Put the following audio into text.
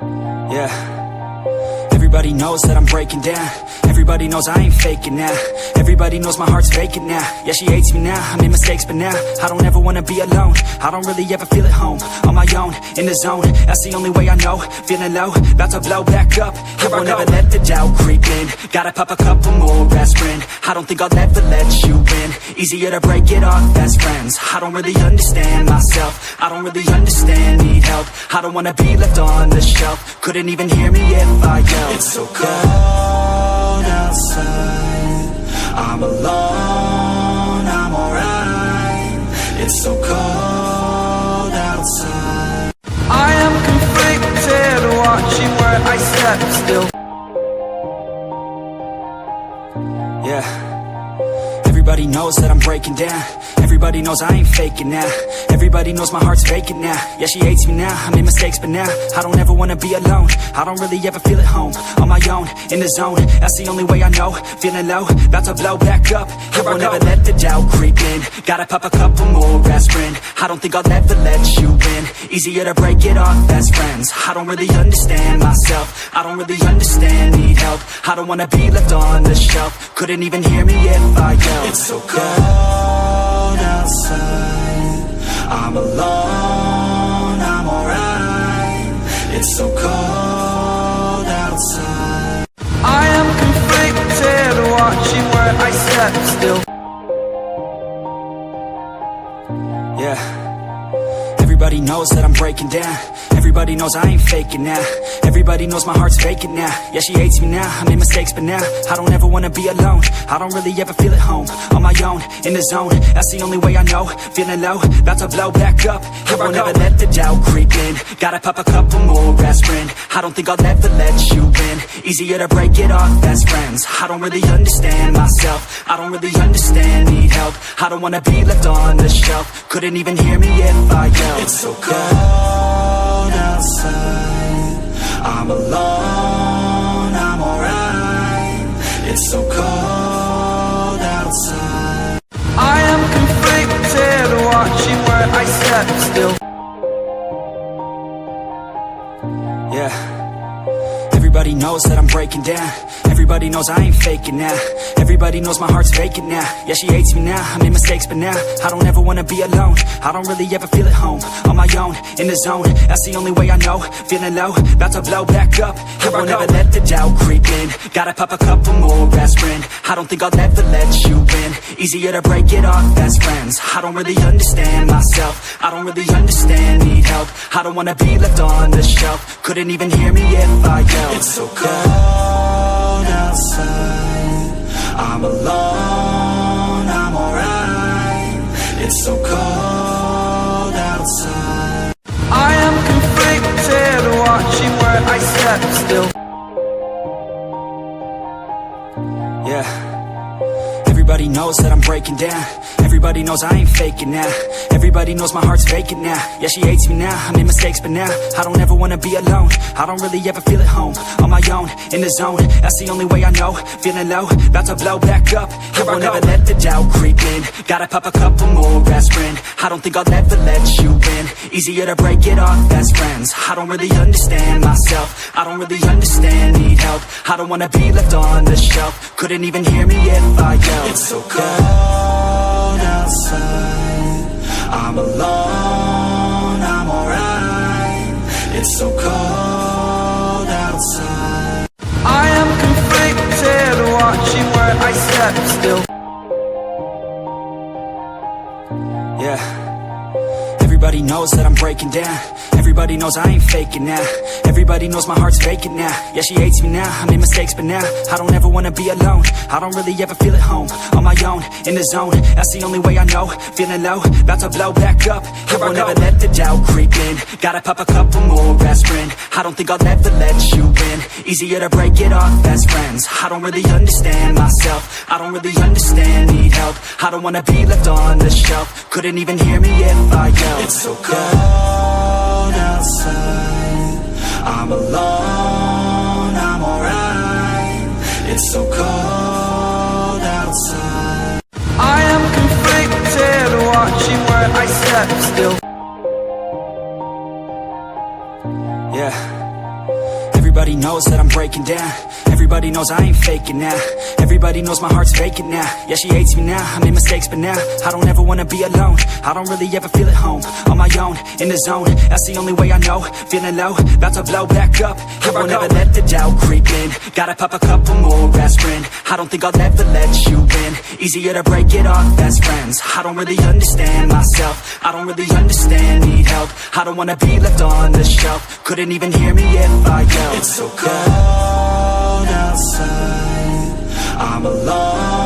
Yeah. Everybody knows that I'm breaking down. Everybody knows I ain't faking now. Everybody knows my heart's vacant now. Yeah, she hates me now, I made mistakes but now I don't ever wanna be alone. I don't really ever feel at home. On my own, in the zone, that's the only way I know. Feeling low, about to blow back up. I won't ever let the doubt creep in. Gotta pop a couple more aspirin. I don't think I'll ever let you in. Easier to break it off best friends. I don't really understand myself. I don't really understand, need help. I don't wanna be left on the shelf. Couldn't even hear me if I yelled. It's so cold outside, I'm alone, I'm alright. It's so cold outside. I am conflicted, watching where I step still. Yeah. Everybody knows that I'm breaking down. Everybody knows I ain't faking now. Everybody knows my heart's vacant now. Yeah, she hates me now, I made mistakes but now I don't ever wanna be alone. I don't really ever feel at home. On my own, in the zone, that's the only way I know. Feeling low, about to blow back up. I won't ever let the doubt creep in. Gotta pop a couple more aspirin. I don't think I'll ever let you in. Easier to break it off best friends. I don't really understand myself. I don't really understand, need help. I don't wanna be left on the shelf. Couldn't even hear me if I yelled. It's so cold outside, I'm alone, I'm alright. It's so cold outside. I am conflicted, watching where I step still. Yeah. Everybody knows that I'm breaking down. Everybody knows I ain't faking now. Everybody knows my heart's vacant now. Yeah, she hates me now, I made mistakes but now I don't ever wanna be alone. I don't really ever feel at home. On my own, in the zone, that's the only way I know. Feeling low, about to blow back up. I won't ever let the doubt creep in. Gotta pop a couple more aspirin. I don't think I'll ever let you in. Easier to break it off best friends. I don't really understand myself. I don't really understand, need help. I don't wanna be left on the shelf. Couldn't even hear me if I yelled. It's so cold outside, I'm alone, I'm alright. It's so cold outside. I am conflicted, watching where I step still. Yeah. Everybody knows that I'm breaking down. Everybody knows I ain't faking now. Everybody knows my heart's vacant now. Yeah, she hates me now, I made mistakes but now I don't ever wanna be alone. I don't really ever feel at home. On my own, in the zone, that's the only way I know. Feeling low, about to blow back up. I won't ever let the doubt creep in. Gotta pop a couple more aspirin. I don't think I'll ever let you in. Easier to break it off best friends. I don't really understand myself. I don't really understand, need help. I don't wanna be left on the shelf. Couldn't even hear me if I yelled. It's so cold outside, I'm alone, I'm alright. It's so cold outside. I am conflicted, watching where I step still. Yeah. Everybody knows that I'm breaking down. Everybody knows I ain't faking now. Everybody knows my heart's vacant now. Yeah, she hates me now, I made mistakes but now I don't ever wanna be alone. I don't really ever feel at home. On my own, in the zone, that's the only way I know. Feeling low, about to blow back up. I won't ever let the doubt creep in. Gotta pop a couple more aspirin. I don't think I'll ever let you in. Easier to break it off best friends. I don't really understand myself. I don't really understand, need help. I don't wanna be left on the shelf. Couldn't even hear me if I yelled. It's so cold outside, I'm alone, I'm alright. It's so cold outside. I am conflicted, watching where I step still. Yeah. Everybody knows that I'm breaking down. Everybody knows I ain't faking now. Everybody knows my heart's vacant now. Yeah, she hates me now, I made mistakes but now I don't ever wanna be alone. I don't really ever feel at home. On my own, in the zone, that's the only way I know. Feeling low, about to blow back up. I won't ever let the doubt creep in. Gotta pop a couple more aspirin. I don't think I'll ever let you in. Easier to break it off best friends. I don't really understand myself. I don't really understand, need help. I don't wanna be left on the shelf. Couldn't even hear me if I yelled. It's so cold outside, I'm alone, I'm alright. It's so cold outside. I am conflicted, watching where I step still. Yeah. Everybody knows that I'm breaking down. Everybody knows I ain't faking now. Everybody knows my heart's vacant now. Yeah, she hates me now, I made mistakes but now I don't ever wanna be alone. I don't really ever feel at home. On my own, in the zone, that's the only way I know. Feeling low, about to blow back up. Here I won't ever let the doubt creep in. Gotta pop a couple more aspirin. I don't think I'll ever let you in. Easier to break it off best friends. I don't really understand myself. I don't really understand, need help. I don't wanna be left on the shelf. Couldn't even hear me if I yelled. It's so cold outside, I'm alone